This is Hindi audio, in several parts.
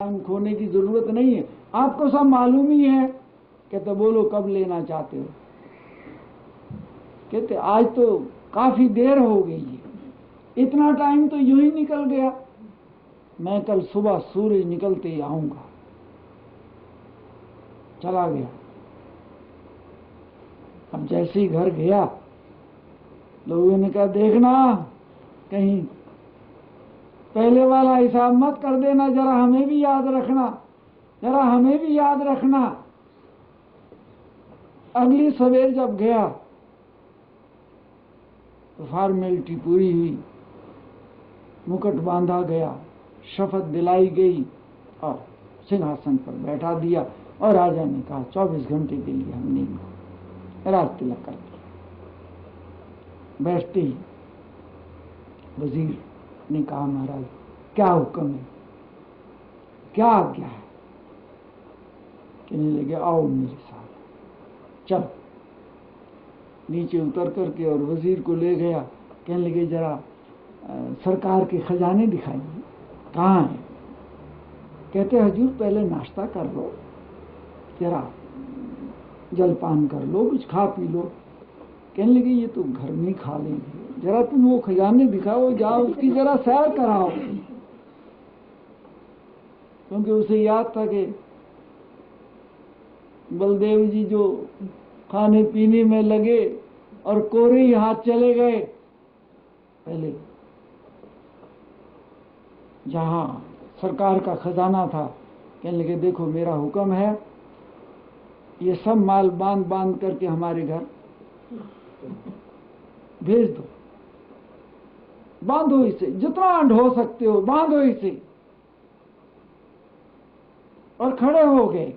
टाइम खोने की जरूरत नहीं है, आपको सब मालूम ही है। कहते बोलो कब लेना चाहते हो। कहते आज तो काफी देर हो गई है, इतना टाइम तो यूं ही निकल गया, मैं कल सुबह सूर्य निकलते ही आऊंगा। चला गया। अब जैसे ही घर गया, लोगों ने कहा देखना कहीं पहले वाला हिसाब मत कर देना, जरा हमें भी याद रखना, जरा हमें भी याद रखना। अगली सवेर जब गया तो फॉर्मेलिटी पूरी हुई, मुकुट बांधा गया, शपथ दिलाई गई और सिंहासन पर बैठा दिया। और राजा ने कहा 24 घंटे के लिए हमने इनको राज तिलक कर दिया। बैठते ही वजीर ने कहा महाराज क्या हुक्म है, क्या आज्ञा है। कहने लगे आओ मेरे साथ। चल नीचे उतर करके और वजीर को ले गया। कहने लगे जरा सरकार के खजाने दिखाइए, कहाँ है। कहते हजूर पहले नाश्ता कर लो, जरा जलपान कर लो, कुछ खा पी लो। कहने लगे ये तो घर में खा लेंगे, जरा तुम वो खजाने दिखाओ, जाओ उसकी जरा सैर कराओ। क्योंकि उसे याद था कि बलदेव जी जो खाने पीने में लगे और कोरे ही हाथ चले गए। पहले जहां सरकार का खजाना था, कहने लगे देखो मेरा हुक्म है, ये सब माल बांध बांध करके हमारे घर भेज दो, बांधो इसे, जितना ढो सकते हो बांधो इसे। और खड़े हो गए।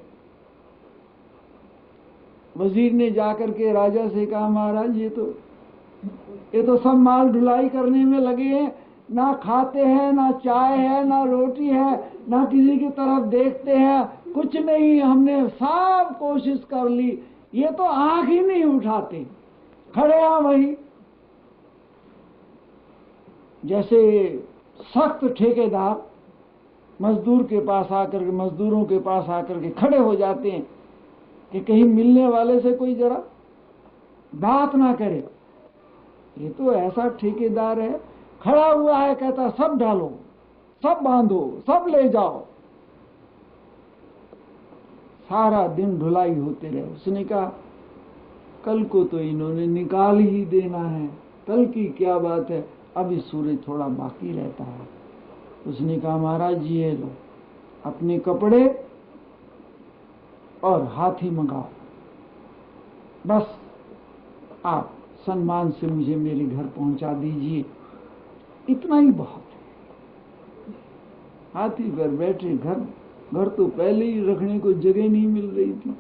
वजीर ने जाकर के राजा से कहा महाराज ये तो सब माल ढुलाई करने में लगे हैं, ना खाते हैं, ना चाय है, ना रोटी है, ना किसी की तरफ देखते हैं, कुछ नहीं। हमने सब कोशिश कर ली, ये तो आंख ही नहीं उठाते, खड़े हैं वही। जैसे सख्त ठेकेदार मजदूर के पास आकर के, मजदूरों के पास आकर के खड़े हो जाते हैं कि कहीं मिलने वाले से कोई जरा बात ना करे। ये तो ऐसा ठेकेदार है, खड़ा हुआ है, कहता सब डालो, सब बांधो, सब ले जाओ। सारा दिन ढुलाई होते रहे। उसने कहा कल को तो इन्होंने निकाल ही देना है, कल की क्या बात है, अभी सूरज थोड़ा बाकी रहता है। उसने कहा महाराज जी ये लो अपने कपड़े और हाथी मंगाओ, बस आप सम्मान से मुझे मेरे घर पहुंचा दीजिए, इतना ही बहुत है। हाथी पर बैठे, घर तो पहले ही रखने को जगह नहीं मिल रही थी,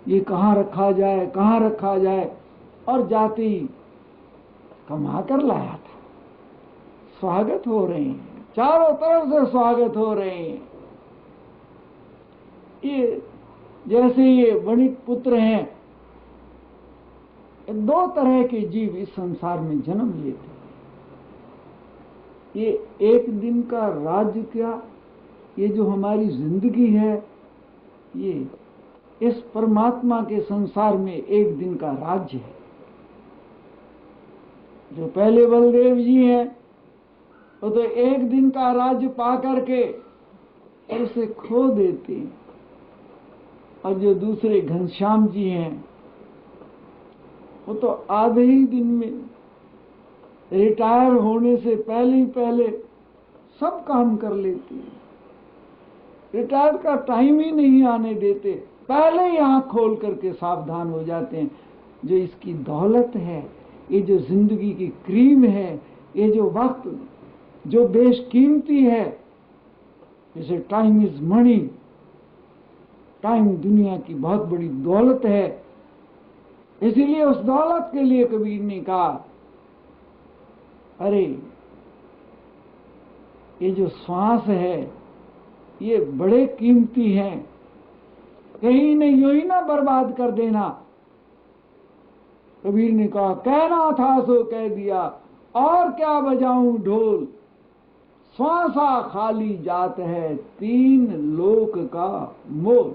ये कहाँ रखा जाए, कहाँ रखा जाए। और जाते ही कमा कर लाया था, स्वागत हो रहे हैं, चारों तरफ से स्वागत हो रहे हैं। ये जैसे ये वणिक पुत्र हैं, दो तरह के जीव इस संसार में जन्म लेते हैं। ये एक दिन का राज्य क्या, ये जो हमारी जिंदगी है, ये इस परमात्मा के संसार में एक दिन का राज्य है। जो पहले बलदेव जी हैं वो तो एक दिन का राज्य पा करके और उसे खो देते हैं। और जो दूसरे घनश्याम जी हैं वो तो आधे ही दिन में रिटायर होने से पहले ही पहले सब काम कर लेते हैं। रिटायर का टाइम ही नहीं आने देते, पहले ही आंख खोल करके सावधान हो जाते हैं। जो इसकी दौलत है, ये जो जिंदगी की क्रीम है, ये जो वक्त जो बेशकीमती है, जैसे टाइम इज मनी, टाइम दुनिया की बहुत बड़ी दौलत है। इसीलिए उस दौलत के लिए कबीर ने कहा अरे ये जो श्वास है ये बड़े कीमती हैं, कहीं ने यूं ही ना बर्बाद कर देना। कबीर ने कहा कहना था सो कह दिया, और क्या बजाऊं ढोल, श्वासा खाली जात है 3 लोक का मोल।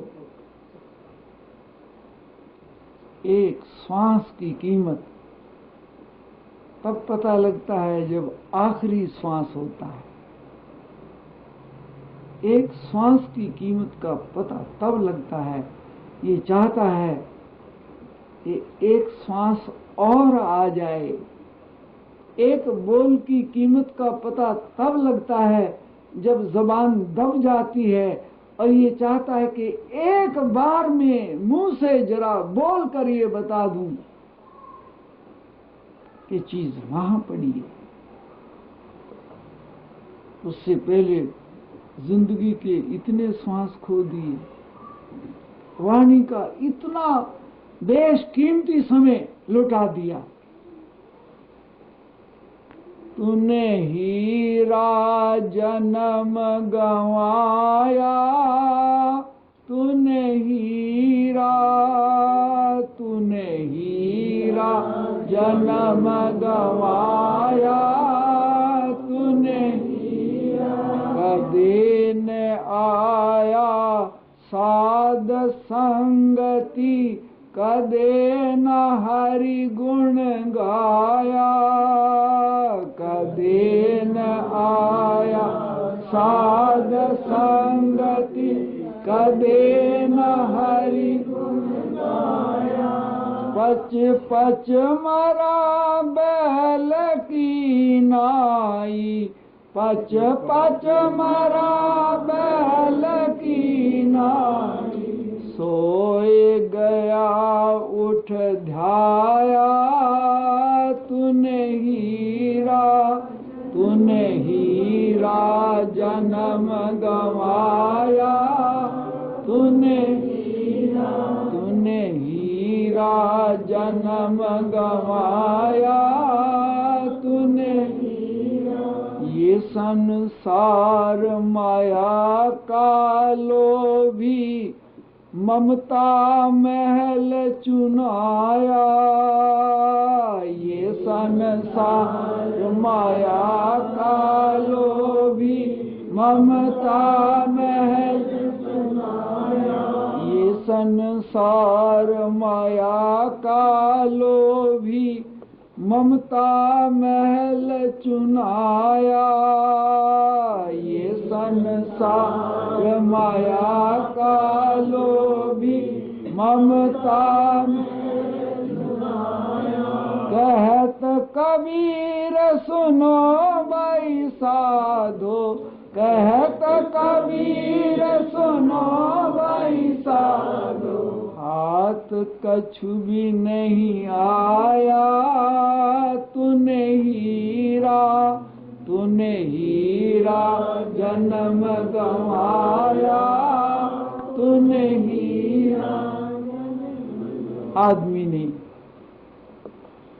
एक श्वास की कीमत तब पता लगता है जब आखिरी श्वास होता है। एक श्वास की कीमत का पता तब लगता है, ये चाहता है कि एक श्वास और आ जाए। एक बोल की कीमत का पता तब लगता है जब जबान दब जाती है और ये चाहता है कि एक बार में मुंह से जरा बोल कर ये बता दूं कि चीज वहां पड़ी है। उससे पहले जिंदगी के इतने श्वास खो दिए, वाणी का इतना बेशकीमती समय लुटा दिया। तूने हीरा जन्म गंवाया, तूने हीरा जन्म गंवाया, तूने कदे न आया साध संगति, कदे न हरि गुण गाया, कदे न आया साध संगति, कदे न हरि गुण गाया। पच पच मरा बैल की नाई, पच पच मरा बैल की नाई, सोए गया उठ ध्याया, तूने हीरा जन्म गंवाया, तूने हीरा जन्म गंवाया, तूने ये संसार माया का लोभी, ममता महल चुनाया। ये संसार माया का लोभी, ममता महल चुनाया। ये संसार माया का लोभी, ममता महल चुनाया। ये संसार माया का लोभी, ममता महल चुनाया। कहत कबीर सुनो भाई साधो, कहत कबीर सुनो भाई साधो, हाथ कछु भी नहीं आया, तूने हीरा जन्म गंवाया, तूने हीरा। आदमी ने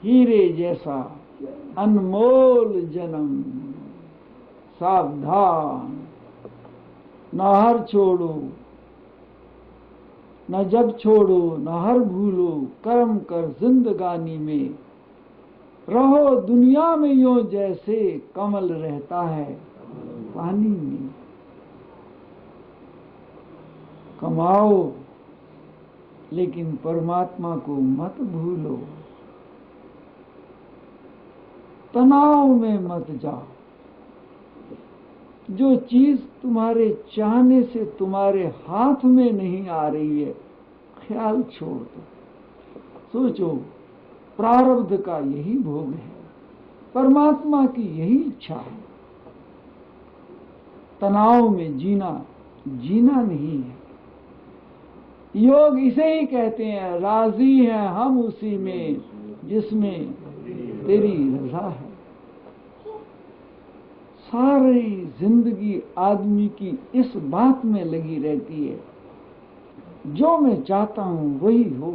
हीरे जैसा अनमोल जन्म, सावधान, न हर छोड़ो, न जग छोड़ो, न हर भूलो, कर्म कर जिंदगानी में, रहो दुनिया में यूं जैसे कमल रहता है पानी में। कमाओ लेकिन परमात्मा को मत भूलो, तनाव में मत जाओ। जो चीज तुम्हारे चाहने से तुम्हारे हाथ में नहीं आ रही है, ख्याल छोड़ दो। सोचो प्रारब्ध का यही भोग है, परमात्मा की यही इच्छा है। तनाव में जीना नहीं है। योग इसे ही कहते हैं, राजी हैं हम उसी में जिसमें तेरी रजा है। सारी जिंदगी आदमी की इस बात में लगी रहती है, जो मैं चाहता हूं वही हो,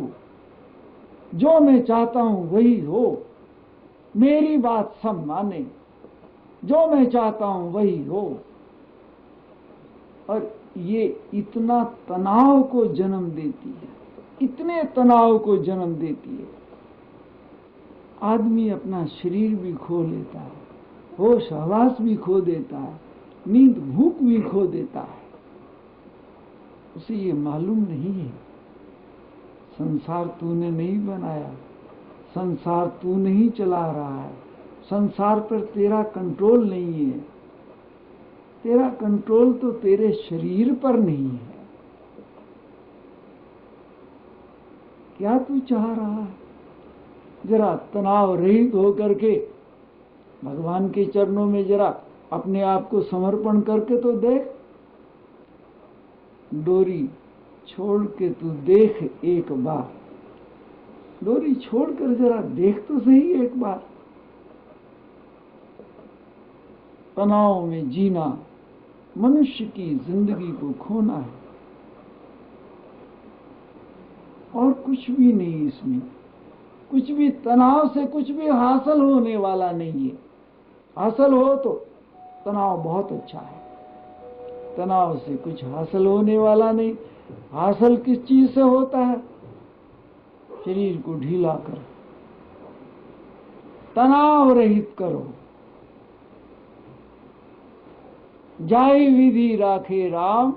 जो मैं चाहता हूं वही हो, मेरी बात सब माने, जो मैं चाहता हूं वही हो। और ये इतना तनाव को जन्म देती है, इतने तनाव को जन्म देती है। आदमी अपना शरीर भी खो लेता है, होश हवास भी खो देता है, नींद भूख भी खो देता है। उसे ये मालूम नहीं है संसार तूने नहीं बनाया, संसार तू नहीं चला रहा है, संसार पर तेरा कंट्रोल नहीं है। तेरा कंट्रोल तो तेरे शरीर पर नहीं है। क्या तू चाह रहा है? जरा तनाव रहित होकर के भगवान के चरणों में जरा अपने आप को समर्पण करके तो देख। डोरी छोड़ के तू देख एक बार, डोरी छोड़कर जरा देख तो सही एक बार। तनाव में जीना मनुष्य की जिंदगी को खोना है और कुछ भी नहीं। इसमें कुछ भी तनाव से कुछ भी हासिल होने वाला नहीं है। हासिल हो तो तनाव बहुत अच्छा है, तनाव से कुछ हासिल होने वाला नहीं। हासिल किस चीज से होता है? शरीर को ढीला कर तनाव रहित करो। जाई विधि राखे राम,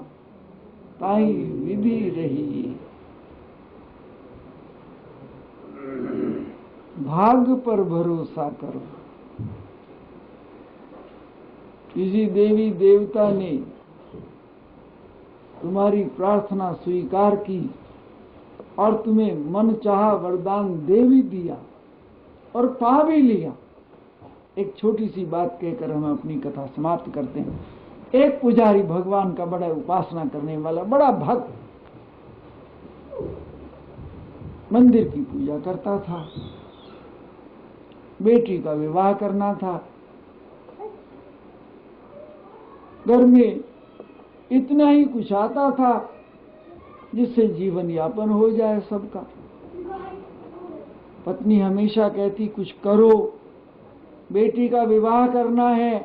ताई विधि रही। भाग्य पर भरोसा करो। किसी देवी देवता ने तुम्हारी प्रार्थना स्वीकार की और तुम्हें मन चाहा वरदान दे भी दिया और पा भी लिया। एक छोटी सी बात कहकर हम अपनी कथा समाप्त करते हैं। एक पुजारी, भगवान का बड़ा उपासना करने वाला बड़ा भक्त, मंदिर की पूजा करता था। बेटी का विवाह करना था। घर में इतना ही कुछ आता था जिससे जीवन यापन हो जाए सबका। पत्नी हमेशा कहती कुछ करो, बेटी का विवाह करना है।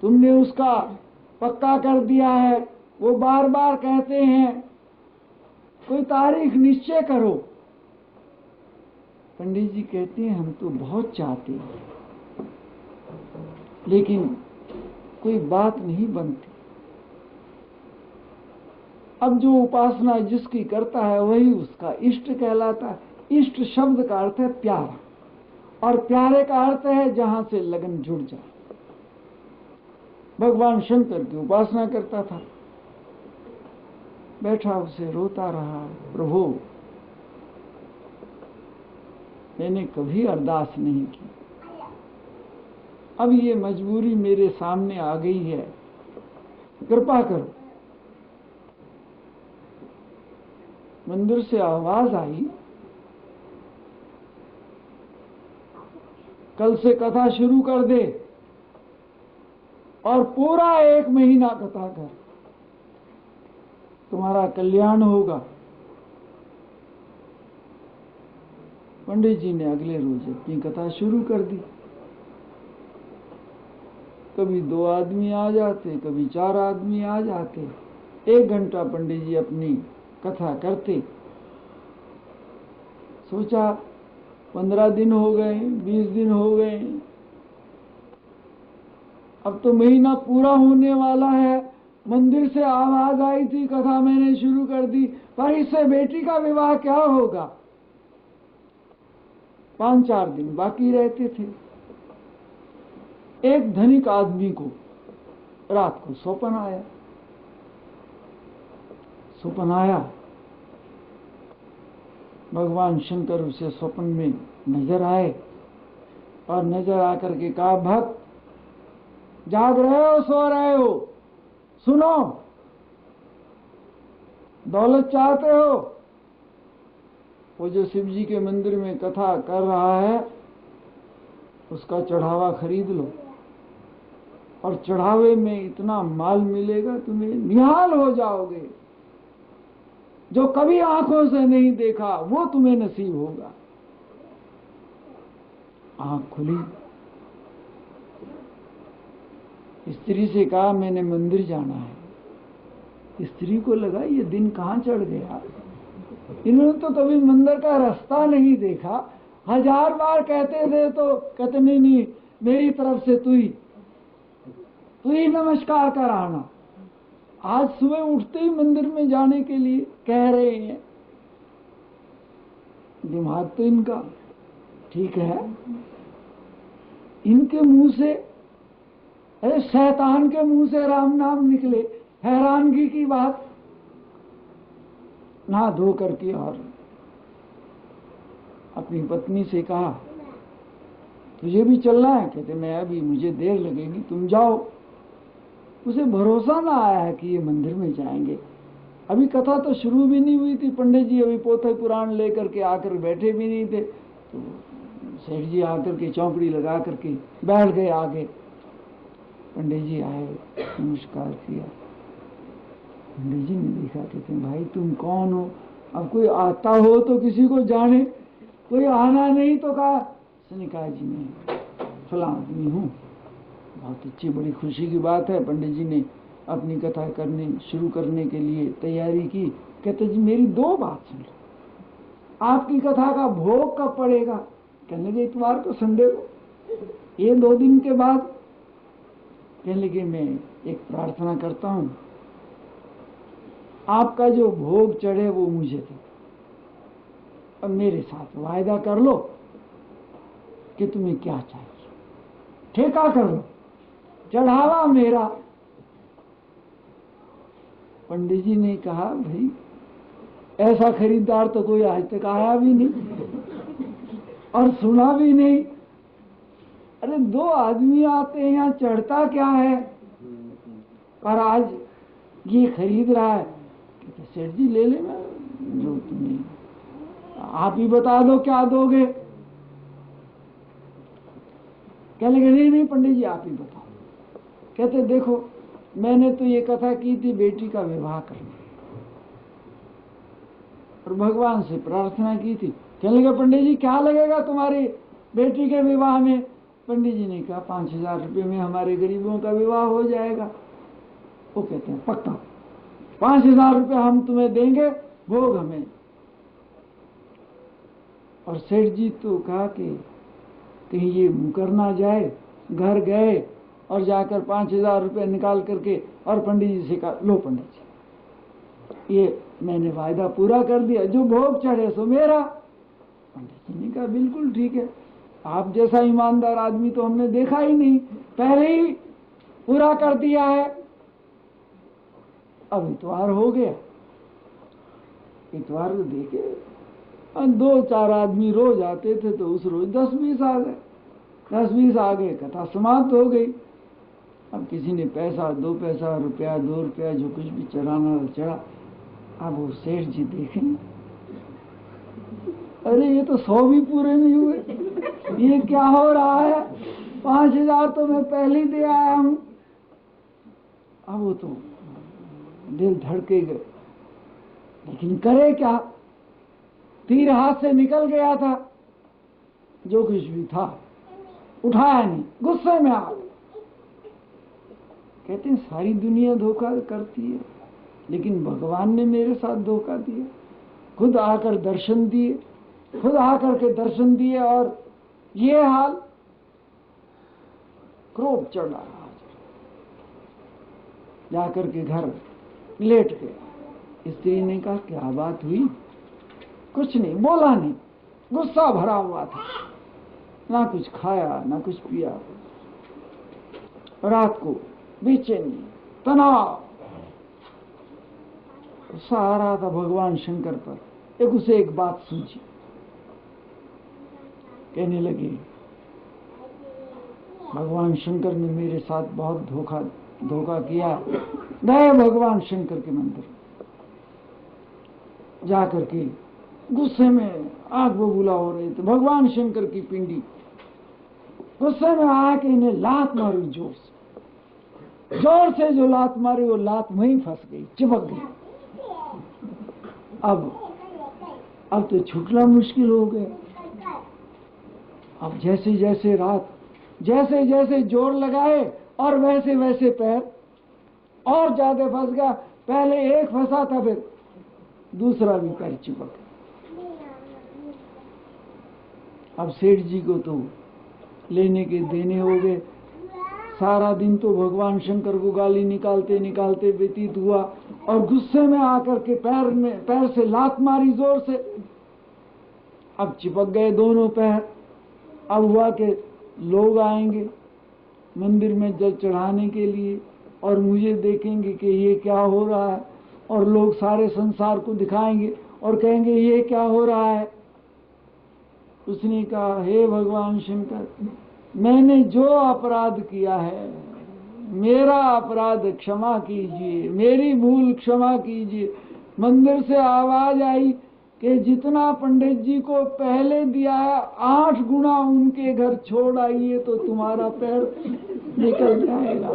तुमने उसका पक्का कर दिया है। वो बार बार कहते हैं कोई तारीख निश्चय करो। पंडित जी कहते हैं हम तो बहुत चाहते हैं लेकिन कोई बात नहीं बनती। अब जो उपासना जिसकी करता है वही उसका इष्ट कहलाता है। इष्ट शब्द का अर्थ है प्यारा, और प्यारे का अर्थ है जहां से लगन जुड़ जाए। भगवान शंकर की उपासना करता था। बैठा उसे रोता रहा, प्रभु मैंने कभी अरदास नहीं की, अब ये मजबूरी मेरे सामने आ गई है, कृपा करो। मंदिर से आवाज आई, कल से कथा शुरू कर दे और पूरा 1 महीना कथा कर, तुम्हारा कल्याण होगा। पंडित जी ने अगले रोज अपनी कथा शुरू कर दी। कभी 2 आदमी आ जाते, कभी 4 आदमी आ जाते। 1 घंटा पंडित जी अपनी कथा करते। सोचा 15 दिन हो गए, 20 दिन हो गए, अब तो महीना पूरा होने वाला है। मंदिर से आवाज आई थी, कथा मैंने शुरू कर दी, पर इससे बेटी का विवाह क्या होगा? 5-4 दिन बाकी रहते थे। एक धनिक आदमी को रात को स्वप्न आया। स्वप्न आया, भगवान शंकर उसे स्वप्न में नजर आए और नजर आकर के कहा, भक्त जाग रहे हो सो रहे हो? सुनो, दौलत चाहते हो? वो जो शिव जी के मंदिर में कथा कर रहा है उसका चढ़ावा खरीद लो, और चढ़ावे में इतना माल मिलेगा तुम्हें निहाल हो जाओगे। जो कभी आंखों से नहीं देखा वो तुम्हें नसीब होगा। आंख खुली, स्त्री से कहा मैंने मंदिर जाना है। स्त्री को लगा ये दिन कहां चढ़ गया, इन्होंने तो कभी मंदिर का रास्ता नहीं देखा। 1000 बार कहते थे तो कहते नहीं मेरी तरफ से तू ही तो ही नमस्कार कराना। आज सुबह उठते ही मंदिर में जाने के लिए कह रहे हैं। दिमाग तो इनका ठीक है, इनके मुंह से, अरे शैतान के मुंह से राम नाम निकले, हैरानगी की बात। नहा धो करके और अपनी पत्नी से कहा, तुझे भी चलना है? कहते मैं अभी, मुझे देर लगेगी, तुम जाओ। उसे भरोसा ना आया है कि ये मंदिर में जाएंगे। अभी कथा तो शुरू भी नहीं हुई थी, पंडित जी अभी पोथे पुराण लेकर के आकर बैठे भी नहीं थे। तो सेठ जी आकर के चौपड़ी लगा करके बैठ गए आगे। पंडित जी आए, नमस्कार किया। पंडित जी ने देखा, कहते हैं भाई तुम कौन हो? अब कोई आता हो तो किसी को जाने, कोई आना नहीं तो कहा। उसने कहा जी मैं फला आदमी हूँ। बहुत अच्छी, बड़ी खुशी की बात है। पंडित जी ने अपनी कथा करने शुरू करने के लिए तैयारी की। कहते जी मेरी दो बात सुन लो, आपकी कथा का भोग कब पड़ेगा? कहने लगे इतवार को, संडे को। ये 2 दिन के बाद। कहने लगे मैं एक प्रार्थना करता हूं, आपका जो भोग चढ़े वो मुझे दो। अब मेरे साथ वायदा कर लो कि तुम्हें क्या चाहिए, ठेका कर लो, चढ़ावा मेरा। पंडित जी ने कहा भाई ऐसा खरीदार तो कोई आज तक आया भी नहीं और सुना भी नहीं। अरे 2 आदमी आते हैं यहाँ, चढ़ता क्या है? और आज ये खरीद रहा है। सेठ जी ले लेना जो तुम्हें, आप ही बता दो क्या दोगे। कह लगे नहीं नहीं पंडित जी आप ही बताओ। कहते देखो मैंने तो ये कथा की थी बेटी का विवाह करना और भगवान से प्रार्थना की थी। कहने लगे पंडित जी क्या लगेगा तुम्हारी बेटी के विवाह में? पंडित जी ने कहा 5000 रुपये में हमारे गरीबों का विवाह हो जाएगा। वो कहते हैं पक्का 5000 रुपये हम तुम्हें देंगे, भोग हमें। और सेठ जी तो कहा कि कहीं ये मुकर ना जाए। घर गए और जाकर 5000 रुपये निकाल करके और पंडित जी से कहा लो पंडित जी ये मैंने वायदा पूरा कर दिया, जो भोग चढ़े सो मेरा। पंडित जी ने कहा बिल्कुल ठीक है, आप जैसा ईमानदार आदमी तो हमने देखा ही नहीं, पहले ही पूरा कर दिया है। अब इतवार हो गया, इतवार को देखे 2-4 आदमी रोज आते थे तो उस रोज 10-20 आ गए, 10-20 आ गए, कथा समाप्त हो गई। अब किसी ने पैसा, 2 पैसा, रुपया, 2 रुपया, जो कुछ भी चढ़ाना चढ़ा। अब वो सेठ जी देखें, अरे ये तो 100 भी पूरे नहीं हुए, ये क्या हो रहा है? 5000 तो मैं पहले ही दे आया हूं। अब वो तो दिल धड़के गए, लेकिन करे क्या? तीर हाथ से निकल गया था, जो कुछ भी था उठाया नहीं, गुस्से में आ गए। कहते हैं सारी दुनिया धोखा करती है, लेकिन भगवान ने मेरे साथ धोखा दिया। खुद आकर दर्शन दिए, खुद आकर के दर्शन दिए और ये हाल। क्रोध चढ़ा, जाकर के घर लेट गया। स्त्री ने कहा क्या बात हुई? कुछ नहीं, बोला नहीं, गुस्सा भरा हुआ था, ना कुछ खाया ना कुछ पिया। रात को बेचैनी, तनाव, गुस्सा आ रहा था भगवान शंकर पर। उसे एक बात सूझी, कहने लगी भगवान शंकर ने मेरे साथ बहुत धोखा किया। गए भगवान शंकर के मंदिर, जाकर के गुस्से में आग बबूला हो रहे थे। भगवान शंकर की पिंडी, गुस्से में आके इन्हें लात मारी, जोर से जो लात मारी वो लात वहीं फंस गई, चिपक गई। अब तो छूटना मुश्किल हो गया। अब जैसे जैसे रात, जैसे जैसे जोर लगाए और वैसे वैसे पैर और ज्यादा फंस गया। पहले एक फंसा था, फिर दूसरा भी पैर चिपक गया। अब सेठ जी को तो लेने के देने हो गए। सारा दिन तो भगवान शंकर को गाली निकालते निकालते व्यतीत हुआ और गुस्से में आकर के पैर से लात मारी जोर से। अब चिपक गए दोनों पैर। अब हुआ कि लोग आएंगे मंदिर में जल चढ़ाने के लिए और मुझे देखेंगे कि ये क्या हो रहा है, और लोग सारे संसार को दिखाएंगे और कहेंगे ये क्या हो रहा है। उसने कहा, हे भगवान शंकर, मैंने जो अपराध किया है, मेरा अपराध क्षमा कीजिए, मेरी भूल क्षमा कीजिए। मंदिर से आवाज आई कि जितना पंडित जी को पहले दिया है 8 गुना उनके घर छोड़ आइए तो तुम्हारा पैर निकल जाएगा।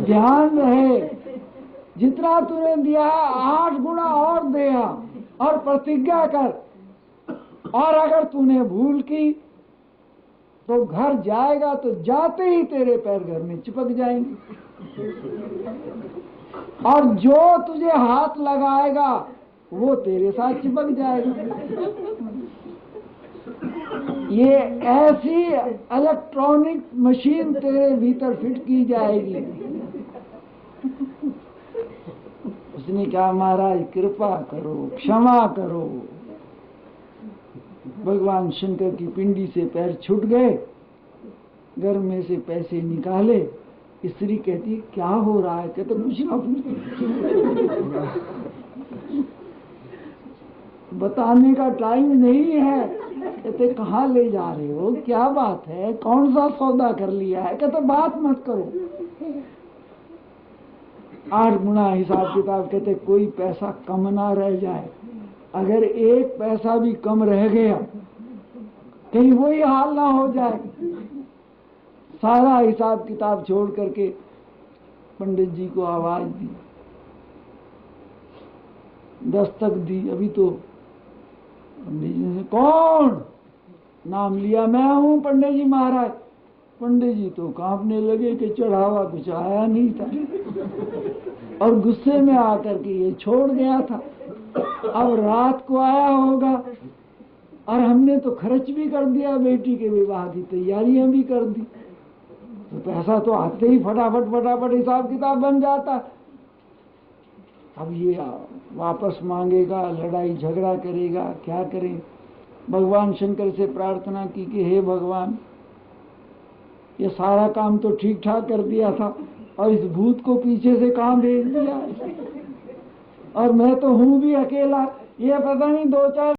ध्यान रहे, जितना तूने दिया है 8 गुना और दे और प्रतिज्ञा कर, और अगर तूने भूल की तो घर जाएगा तो जाते ही तेरे पैर घर में चिपक जाएंगे, और जो तुझे हाथ लगाएगा वो तेरे साथ चिपक जाएगा। ये ऐसी इलेक्ट्रॉनिक मशीन तेरे भीतर फिट की जाएगी। उसने कहा, महाराज कृपा करो, क्षमा करो। भगवान शंकर की पिंडी से पैर छूट गए, घर में से पैसे निकाले। स्त्री कहती, क्या हो रहा है? कहते, कुछ ना बताने का टाइम नहीं है। कहते, कहाँ ले जा रहे हो? क्या बात है? कौन सा सौदा कर लिया है? कहते, बात मत करो। 8 गुना हिसाब किताब। कहते, कोई पैसा कम ना रह जाए। अगर 1 पैसा भी कम रह गया, कहीं वही हाल ना हो जाए। सारा हिसाब किताब छोड़ करके पंडित जी को आवाज दी, दस्तक दी। अभी तो पंडित जी ने, कौन? नाम लिया, मैं हूं पंडित जी महाराज। पंडित जी तो कांपने लगे कि चढ़ावा कुछ आया नहीं था, और गुस्से में आकर के ये छोड़ गया था। अब रात को आया होगा, और हमने तो खर्च भी कर दिया, बेटी के विवाह की तैयारियां भी कर दी, तो पैसा तो आते ही फटाफट हिसाब किताब बन जाता। अब ये वापस मांगेगा, लड़ाई झगड़ा करेगा, क्या करें? भगवान शंकर से प्रार्थना की कि हे भगवान, ये सारा काम तो ठीक ठाक कर दिया था, और इस भूत को पीछे से कहाँ भेज दिया, और मैं तो हूं भी अकेला। ये पता नहीं 2-4